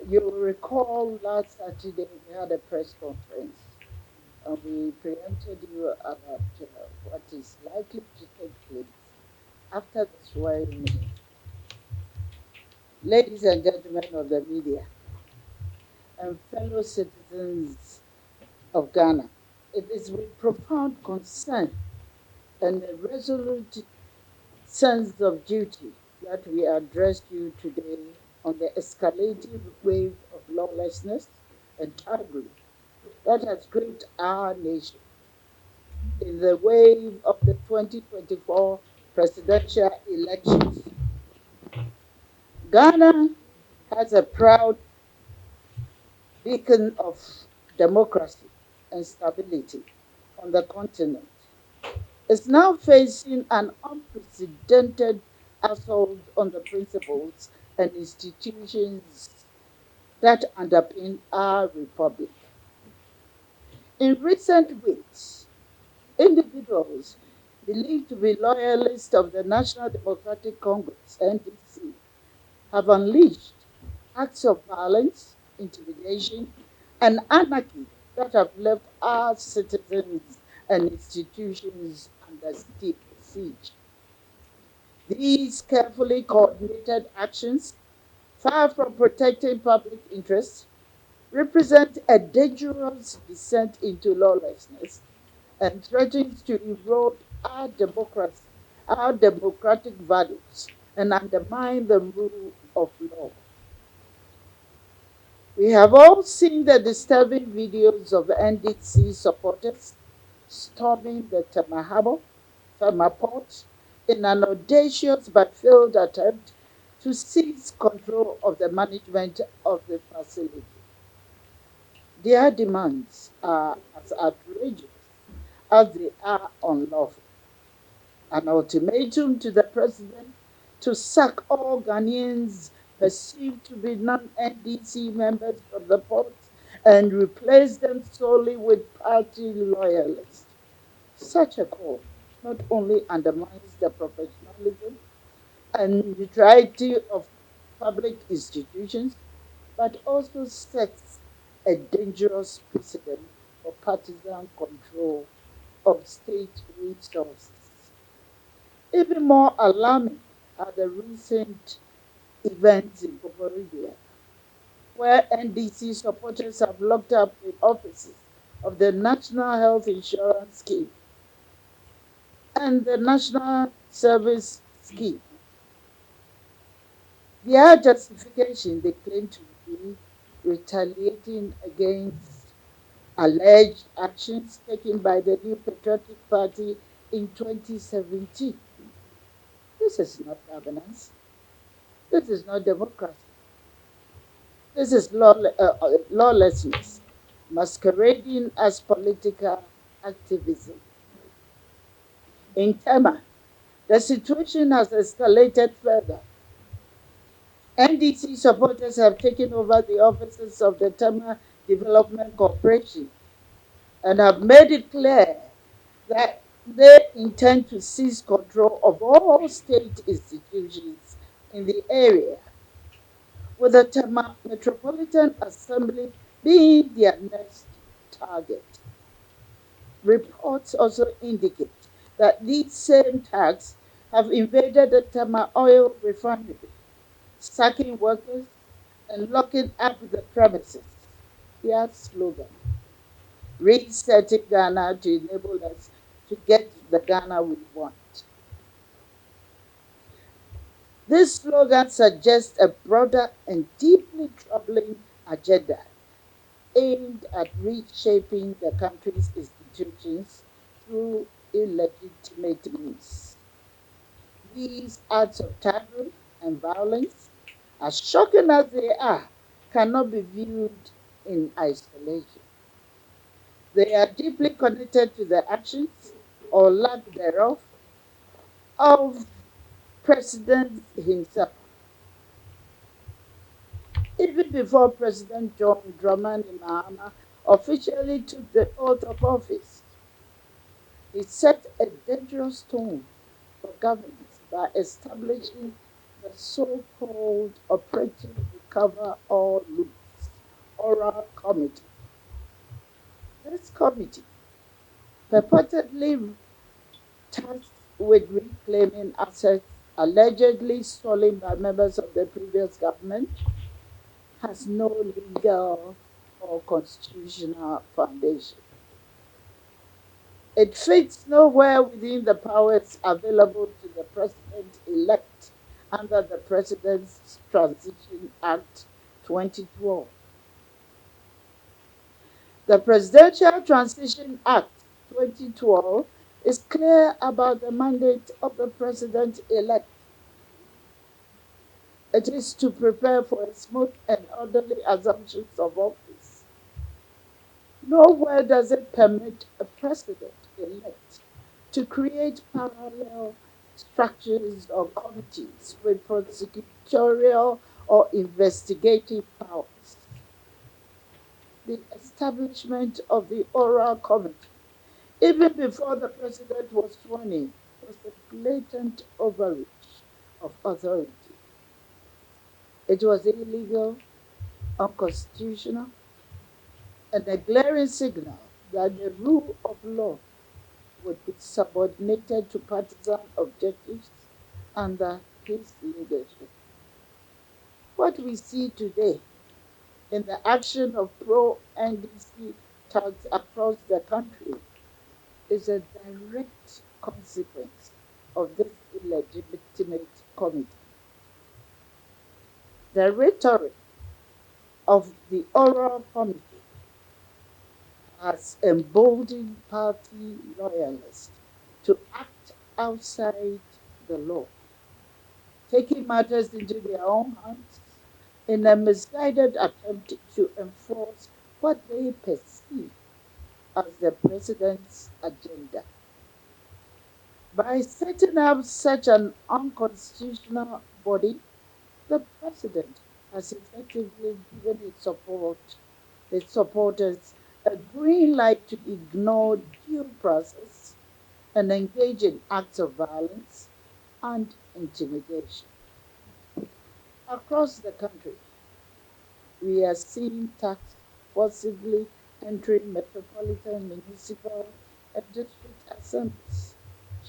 You will recall last Saturday we had a press conference and we preempted you about what is likely to take place after the swearing in. Ladies and gentlemen of the media and fellow citizens of Ghana, it is with profound concern and a resolute sense of duty that we address you today on the escalating wave of lawlessness and tyranny that has gripped our nation in the wave of the 2024 presidential elections. Ghana has a proud beacon of democracy and stability on the continent. Is now facing an unprecedented assault on the principles and institutions that underpin our republic. In recent weeks, individuals believed to be loyalists of the National Democratic Congress (NDC) have unleashed acts of violence, intimidation, and anarchy that have left our citizens and institutions under deep siege. These carefully coordinated actions, far from protecting public interests, represent a dangerous descent into lawlessness and threatens to erode our democracy, our democratic values, and undermine the rule of law. We have all seen the disturbing videos of NDC supporters storming the Thermal port in an audacious but failed attempt to seize control of the management of the facility. Their demands are as outrageous as they are unlawful. An ultimatum to the president to sack all Ghanaians perceived to be non-NDC members from the port and replace them solely with party loyalists. Such a call not only undermines the professionalism and neutrality of public institutions, but also sets a dangerous precedent for partisan control of state resources. Even more alarming are the recent events in Poporidua, where NDC supporters have locked up the offices of the National Health Insurance Scheme and the National Service Scheme. Their justification, they claim to be retaliating against alleged actions taken by the New Patriotic Party in 2017. This is not governance. This is not democracy. This is lawlessness masquerading as political activism. In Tema, the situation has escalated further. NDC supporters have taken over the offices of the Tema Development Corporation and have made it clear that they intend to seize control of all state institutions in the area, with the Tema Metropolitan Assembly being their next target. Reports also indicate that these same thugs have invaded the Tema oil refinery, sacking workers and locking up the premises. Their slogan, resetting Ghana to enable us to get the Ghana we want. This slogan suggests a broader and deeply troubling agenda aimed at reshaping the country's institutions through illegitimate means. These acts of terror and violence, as shocking as they are, cannot be viewed in isolation. They are deeply connected to the actions or lack thereof of President himself. Even before President John Dramani Mahama officially took the oath of office, he set a dangerous tone for governance by establishing the so called Operative Recover All Loop. Oral Committee. This committee, purportedly tasked with reclaiming assets allegedly stolen by members of the previous government, has no legal or constitutional foundation. It fits nowhere within the powers available to the president elect under the President's Transition Act 2012. The Presidential Transition Act 2012 is clear about the mandate of the president elect. It is to prepare for a smooth and orderly assumption of office. Nowhere does it permit a president elect to create parallel structures or committees with prosecutorial or investigative powers. The establishment of the Oral Committee, even before the president was sworn in, was a blatant overreach of authority. It was illegal, unconstitutional, and a glaring signal that the rule of law would be subordinated to partisan objectives under his leadership. What we see today in the action of pro NDC thugs across the country is a direct consequence of this illegitimate committee. The rhetoric of the oral committee has emboldened party loyalists to act outside the law, taking matters into their own hands in a misguided attempt to enforce what they perceive as the president's agenda. By setting up such an unconstitutional body, the president has effectively given its supporters a green light to ignore due process and engage in acts of violence and intimidation. Across the country, we are seeing tax forcibly entering metropolitan, municipal, and district assemblies,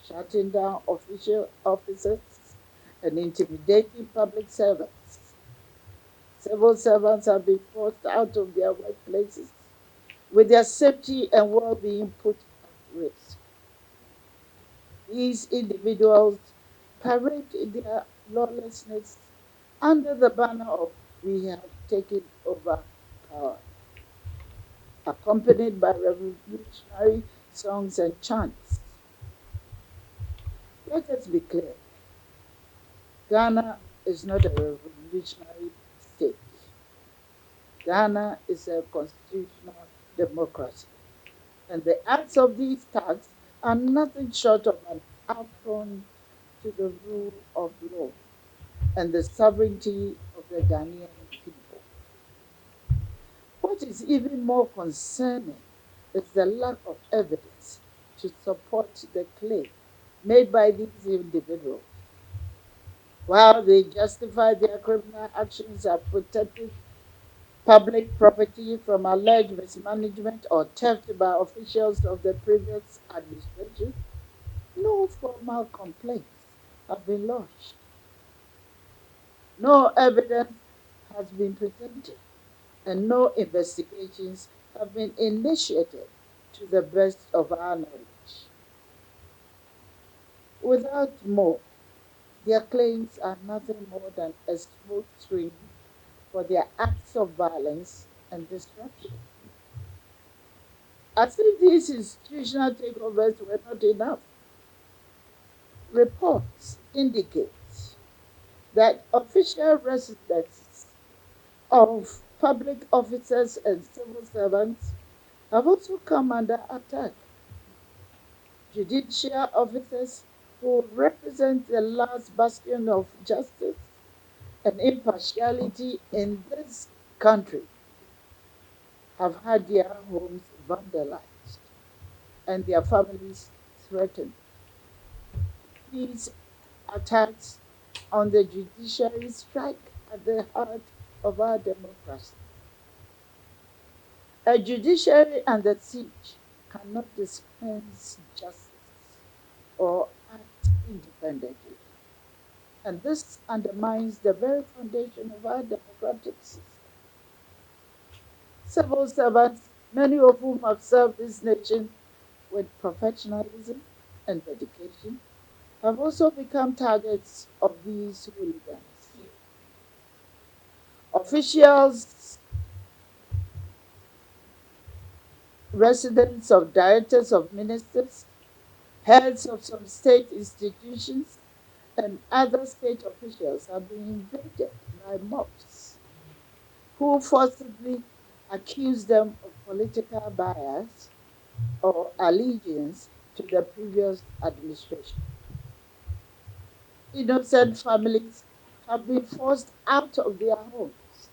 shutting down official offices and intimidating public servants. Civil servants have been forced out of their workplaces with their safety and well being put at risk. These individuals parade their lawlessness under the banner of "We have taken over power," accompanied by revolutionary songs and chants. Let us be clear, Ghana is not a revolutionary state. Ghana is a constitutional democracy, and the acts of these thugs are nothing short of an affront to the rule of law and the sovereignty of the Ghanaian people. What is even more concerning is the lack of evidence to support the claim made by these individuals. While they justify their criminal actions as protecting public property from alleged mismanagement or theft by officials of the previous administration, no formal complaints have been lodged. No evidence has been presented, and no investigations have been initiated to the best of our knowledge. Without more, their claims are nothing more than a smoke screen for their acts of violence and destruction. As if these institutional takeovers were not enough, reports indicate that official residences of public officers and civil servants have also come under attack. Judicial officers who represent the last bastion of justice and impartiality in this country have had their homes vandalized and their families threatened. These attacks on the judiciary strike at the heart of our democracy. A judiciary and the siege cannot dispense justice or act independently. And this undermines the very foundation of our democratic system. Civil servants, many of whom have served this nation with professionalism and dedication, have also become targets of these hooligans. Officials, residents of directors of ministers, heads of some state institutions, and other state officials have been invaded by mobs who forcibly accuse them of political bias or allegiance to the previous administration. Innocent families have been forced out of their homes,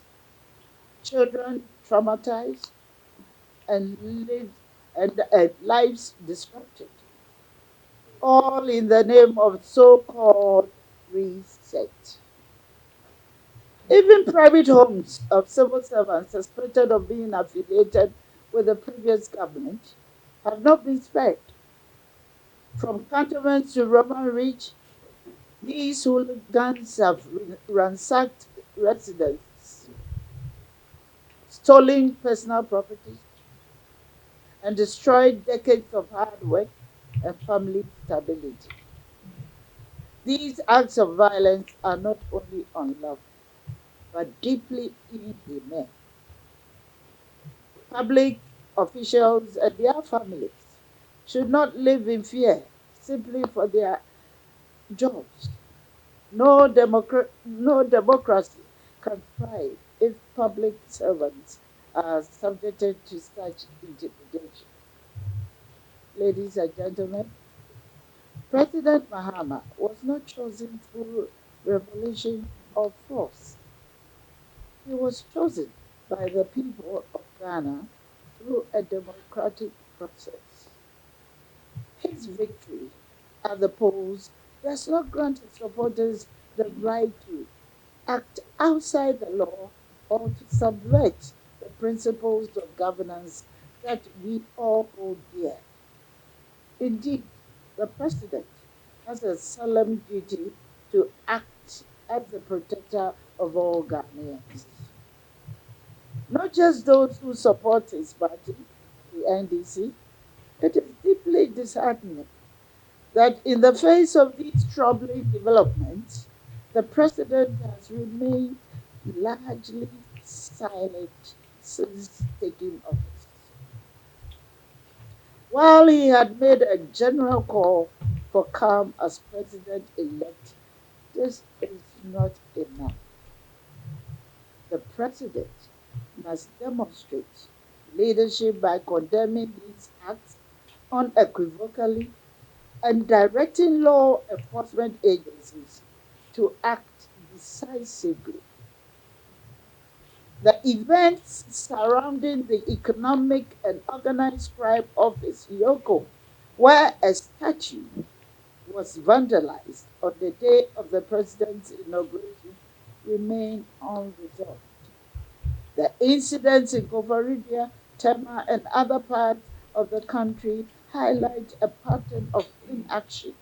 children traumatized, and lives disrupted, all in the name of so-called reset. Even private homes of civil servants suspected of being affiliated with the previous government have not been spared. From cantonments to Roman Ridge, these hooligans have ransacked residences, stolen personal property, and destroyed decades of hard work and family stability. These acts of violence are not only unlawful, but deeply inhumane. Public officials and their families should not live in fear simply for their jobs. No democracy can thrive if public servants are subjected to such intimidation. Ladies and gentlemen, President Mahama was not chosen through revolution or force. He was chosen by the people of Ghana through a democratic process. His victory at the polls does not grant his supporters the right to act outside the law or to subvert the principles of governance that we all hold dear. Indeed, the president has a solemn duty to act as the protector of all Ghanaians, not just those who support his party, the NDC. It is deeply disheartening that in the face of these troubling developments, the president has remained largely silent since taking office. While he had made a general call for calm as president elect, this is not enough. The president must demonstrate leadership by condemning these acts unequivocally and directing law enforcement agencies to act decisively. The events surrounding the Economic and Organized Crime Office, YOCO, where a statue was vandalized on the day of the president's inauguration, remain unresolved. The incidents in Koforidua, Tema, and other parts of the country highlight a pattern of inaction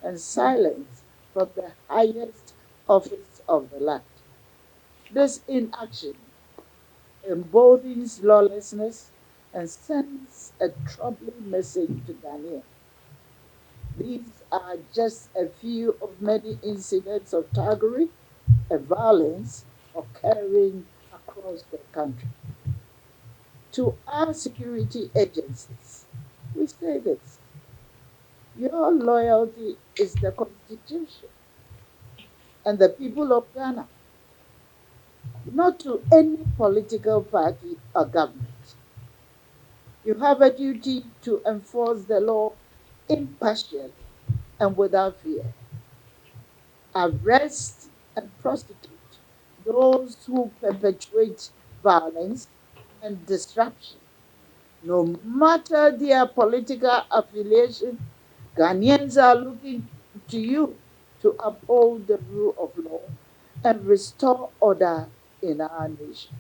and silence from the highest office of the land. This inaction emboldens lawlessness and sends a troubling message to Ghanaians. These are just a few of many incidents of thuggery and violence occurring across the country. To our security agencies, we say this: your loyalty is the Constitution and the people of Ghana, not to any political party or government. You have a duty to enforce the law impartially and without fear. Arrest and prosecute those who perpetuate violence and disruption. No matter their political affiliation, Ghanaians are looking to you to uphold the rule of law and restore order in our nation.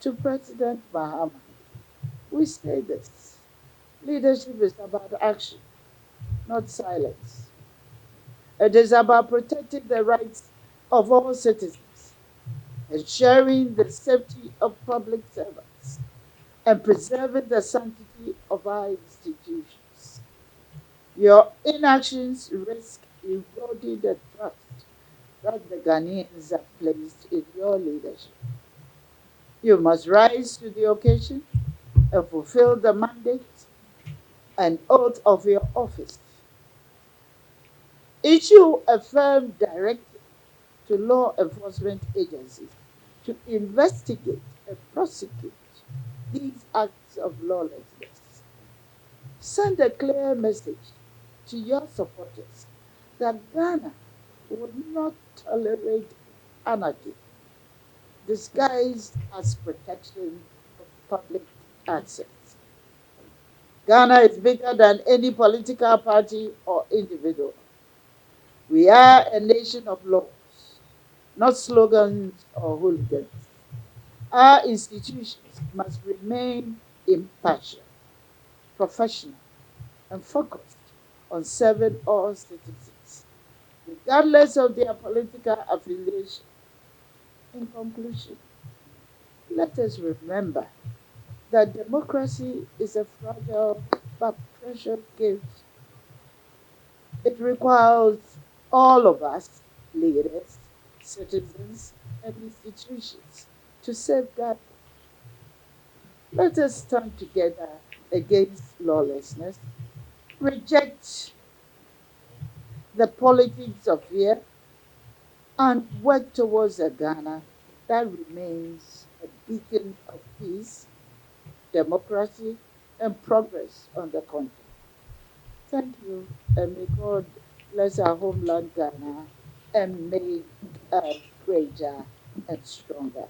To President Mahama, we say this: leadership is about action, not silence. It is about protecting the rights of all citizens, ensuring the safety of public servants, and preserving the sanctity of our institutions. Your inactions risk eroding the trust that the Ghanaians have placed in your leadership. You must rise to the occasion and fulfill the mandate and oath of your office. Issue a firm directive to law enforcement agencies to investigate and prosecute these acts of lawlessness. Send a clear message to your supporters that Ghana would not tolerate anarchy disguised as protection of public access. Ghana is bigger than any political party or individual. We are a nation of laws, not slogans or hooligans. Our institutions must remain impartial, professional, and focused on serving all citizens, regardless of their political affiliation. In conclusion, let us remember that democracy is a fragile but precious gift. It requires all of us, leaders, citizens, and institutions, to safeguard it. Let us stand together against lawlessness, reject the politics of fear, and work towards a Ghana that remains a beacon of peace, democracy, and progress on the continent. Thank you, and may God bless our homeland Ghana and make us greater and stronger.